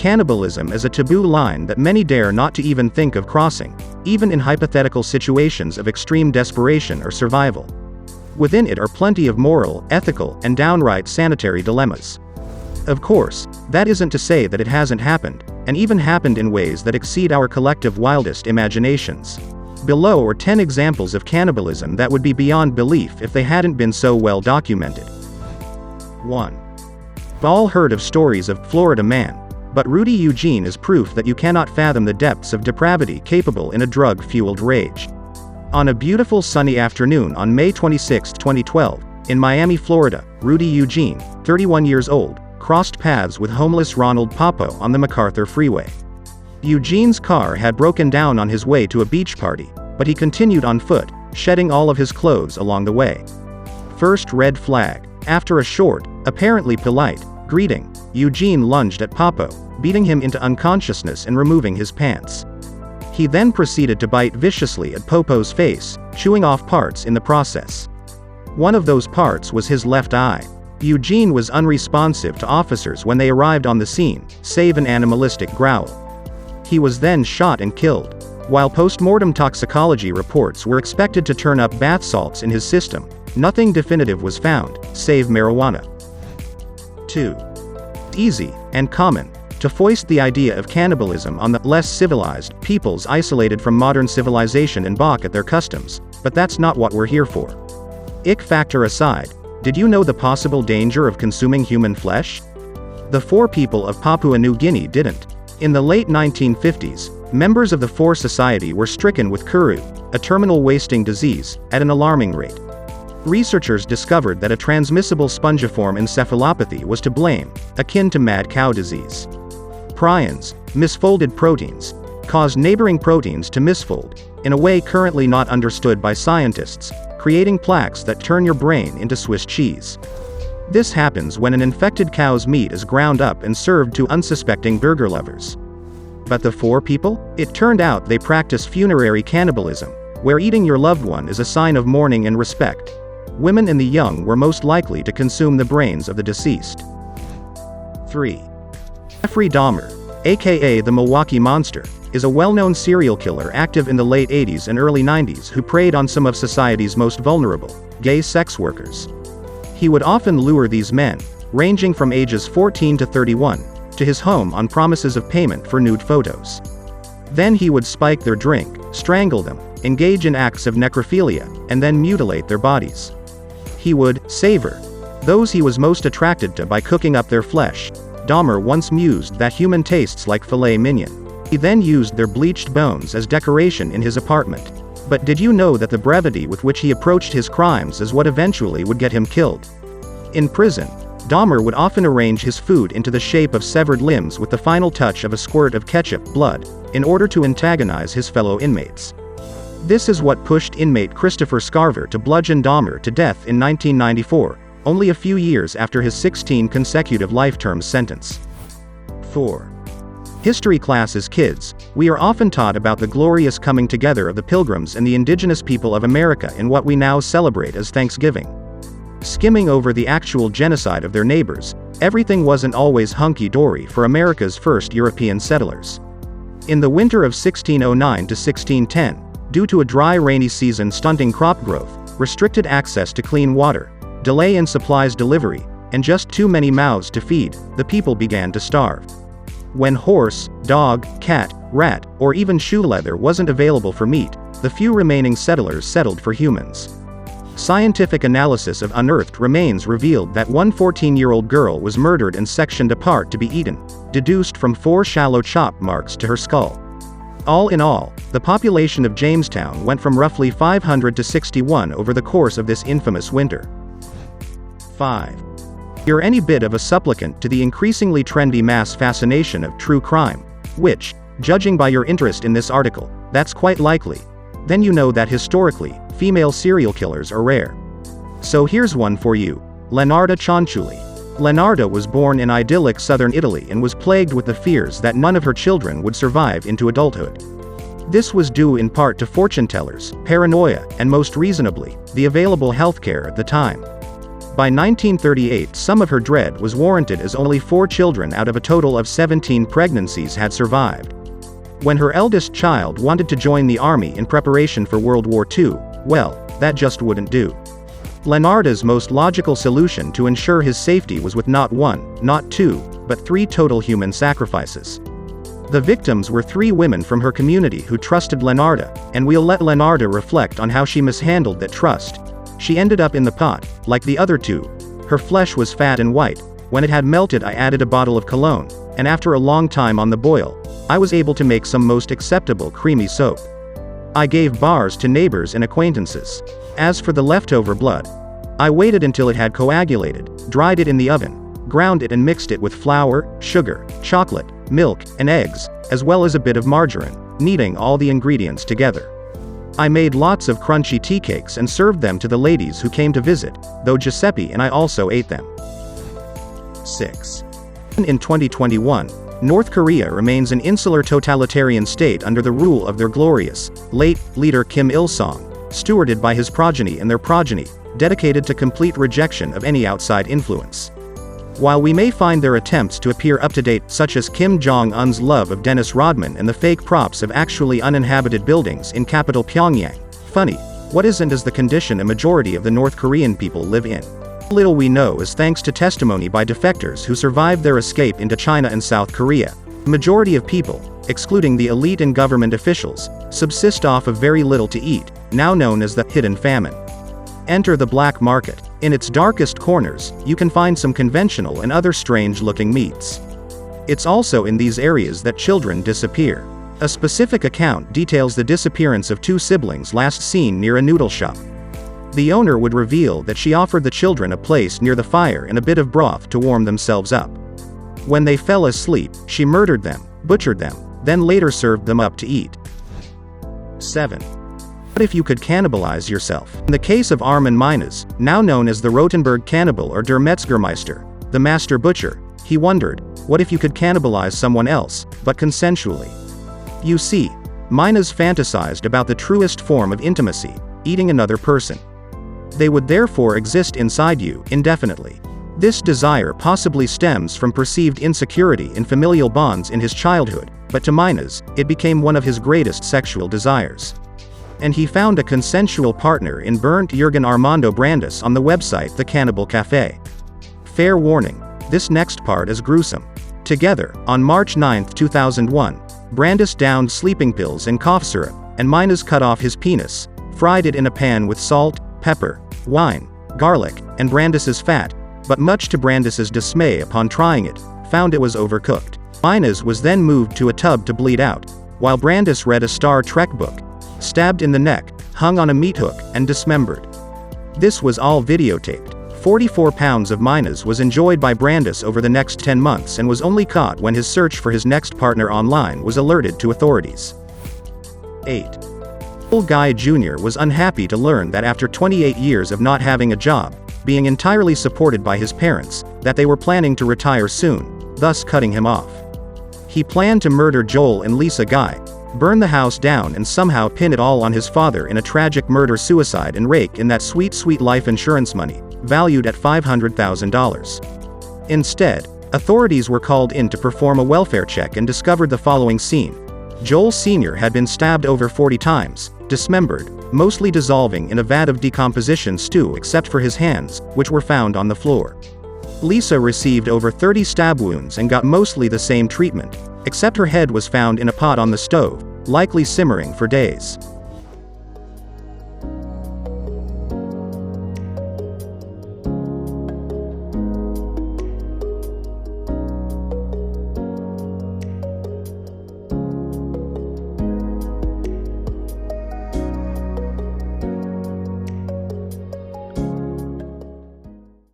cannibalism is a taboo line that many dare not to even think of crossing, even in hypothetical situations of extreme desperation or survival. Within it are plenty of moral, ethical, and downright sanitary dilemmas. Of course, that isn't to say that it hasn't happened, and even happened in ways that exceed our collective wildest imaginations. Below are 10 examples of cannibalism that would be beyond belief if they hadn't been so well documented. 1. We've all heard of stories of Florida Man, but Rudy Eugene is proof that you cannot fathom the depths of depravity capable in a drug-fueled rage. On a beautiful sunny afternoon on May 26, 2012, in Miami, Florida, Rudy Eugene, 31 years old, crossed paths with homeless Ronald Popo on the MacArthur Freeway. Eugene's car had broken down on his way to a beach party, but he continued on foot, shedding all of his clothes along the way. First red flag. After a short, apparently polite, greeting, Eugene lunged at Popo, beating him into unconsciousness and removing his pants. He then proceeded to bite viciously at Popo's face, chewing off parts in the process. One of those parts was his left eye. Eugene was unresponsive to officers when they arrived on the scene, save an animalistic growl. He was then shot and killed. While post-mortem toxicology reports were expected to turn up bath salts in his system, nothing definitive was found, save marijuana. 2. Easy, and common, to foist the idea of cannibalism on the less civilized peoples isolated from modern civilization and balk at their customs, but that's not what we're here for. Ick factor aside, did you know the possible danger of consuming human flesh? The Four people of Papua New Guinea didn't. In the late 1950s, members of the Four Society were stricken with kuru, a terminal wasting disease, at an alarming rate. Researchers discovered that a transmissible spongiform encephalopathy was to blame, akin to mad cow disease. Prions, misfolded proteins, cause neighboring proteins to misfold, in a way currently not understood by scientists, creating plaques that turn your brain into Swiss cheese. This happens when an infected cow's meat is ground up and served to unsuspecting burger lovers. But the Four people? It turned out they practice funerary cannibalism, where eating your loved one is a sign of mourning and respect. Women and the young were most likely to consume the brains of the deceased. 3. Jeffrey Dahmer, aka the Milwaukee Monster, is a well-known serial killer active in the late 80s and early 90s who preyed on some of society's most vulnerable, gay sex workers. He would often lure these men, ranging from ages 14 to 31, to his home on promises of payment for nude photos. Then he would spike their drink, strangle them, engage in acts of necrophilia, and then mutilate their bodies. He would savor those he was most attracted to by cooking up their flesh. Dahmer once mused that human tastes like filet mignon. He then used their bleached bones as decoration in his apartment. But did you know that the brevity with which he approached his crimes is what eventually would get him killed? In prison, Dahmer would often arrange his food into the shape of severed limbs with the final touch of a squirt of ketchup blood, in order to antagonize his fellow inmates. This is what pushed inmate Christopher Scarver to bludgeon Dahmer to death in 1994, only a few years after his 16 consecutive life terms sentence. 4. History class as kids, we are often taught about the glorious coming together of the Pilgrims and the indigenous people of America in what we now celebrate as Thanksgiving. Skimming over the actual genocide of their neighbors, everything wasn't always hunky-dory for America's first European settlers. In the winter of 1609 to 1610, due to a dry rainy season stunting crop growth, restricted access to clean water, delay in supplies delivery, and just too many mouths to feed, the people began to starve. When horse, dog, cat, rat, or even shoe leather wasn't available for meat, the few remaining settlers settled for humans. Scientific analysis of unearthed remains revealed that one 14-year-old girl was murdered and sectioned apart to be eaten, deduced from 4 shallow chop marks to her skull. All in all, the population of Jamestown went from roughly 500 to 61 over the course of this infamous winter. 5. You're any bit of a supplicant to the increasingly trendy mass fascination of true crime, which, judging by your interest in this article, that's quite likely. Then you know that historically, female serial killers are rare. So here's one for you. Leonarda Cianciulli. Leonarda was born in idyllic southern Italy and was plagued with the fears that none of her children would survive into adulthood. This was due in part to fortune tellers, paranoia, and most reasonably, the available healthcare at the time. By 1938, some of her dread was warranted as only 4 children out of a total of 17 pregnancies had survived. When her eldest child wanted to join the army in preparation for World War II, well, that just wouldn't do. Leonardo's most logical solution to ensure his safety was with not 1, not 2, but 3 total human sacrifices. The victims were 3 women from her community who trusted Leonardo, and we'll let Leonardo reflect on how she mishandled that trust. She ended up in the pot, like the other 2. Her flesh was fat and white. When it had melted, I added a bottle of cologne, and after a long time on the boil, I was able to make some most acceptable creamy soap. I gave bars to neighbors and acquaintances. As for the leftover blood, I waited until it had coagulated, dried it in the oven, ground it and mixed it with flour, sugar, chocolate, milk, and eggs, as well as a bit of margarine, kneading all the ingredients together. I made lots of crunchy tea cakes and served them to the ladies who came to visit, though Giuseppe and I also ate them. 6. In 2021, North Korea remains an insular totalitarian state under the rule of their glorious, late, leader Kim Il-sung, stewarded by his progeny and their progeny, dedicated to complete rejection of any outside influence. While we may find their attempts to appear up-to-date, such as Kim Jong-un's love of Dennis Rodman and the fake props of actually uninhabited buildings in capital Pyongyang, funny, what isn't is the condition a majority of the North Korean people live in. Little we know is thanks to testimony by defectors who survived their escape into China and South Korea. The majority of people, excluding the elite and government officials, subsist off of very little to eat, now known as the hidden famine. Enter the black market. In its darkest corners, you can find some conventional and other strange-looking meats. It's also in these areas that children disappear. A specific account details the disappearance of 2 siblings last seen near a noodle shop. The owner would reveal that she offered the children a place near the fire and a bit of broth to warm themselves up. When they fell asleep, she murdered them, butchered them, then later served them up to eat. 7. What if you could cannibalize yourself? In the case of Armin Meinas, now known as the Rotenburg Cannibal or Der Metzgermeister, the Master Butcher, he wondered, what if you could cannibalize someone else, but consensually? You see, Meinas fantasized about the truest form of intimacy, eating another person. They would therefore exist inside you, indefinitely. This desire possibly stems from perceived insecurity in familial bonds in his childhood, but to Meinas, it became one of his greatest sexual desires. And he found a consensual partner in Bernd Jürgen Armando Brandes on the website The Cannibal Café. Fair warning, this next part is gruesome. Together, on March 9, 2001, Brandes downed sleeping pills and cough syrup, and Meinas cut off his penis, fried it in a pan with salt, pepper, wine, garlic, and Brandes's fat, but much to Brandes's dismay upon trying it, found it was overcooked. Meinas was then moved to a tub to bleed out, while Brandes read a Star Trek book, stabbed in the neck, hung on a meat hook, and dismembered. This was all videotaped. 44 pounds of Meinas was enjoyed by Brandes over the next 10 months and was only caught when his search for his next partner online was alerted to authorities. 8. Kyogai Jr. was unhappy to learn that after 28 years of not having a job, being entirely supported by his parents, that they were planning to retire soon, thus cutting him off. He planned to murder Joel and Lisa Guy, burn the house down and somehow pin it all on his father in a tragic murder-suicide and rake in that sweet life insurance money, valued at $500,000. Instead, authorities were called in to perform a welfare check and discovered the following scene. Joel Sr. had been stabbed over 40 times, dismembered, mostly dissolving in a vat of decomposition stew except for his hands, which were found on the floor. Lisa received over 30 stab wounds and got mostly the same treatment, except her head was found in a pot on the stove, likely simmering for days.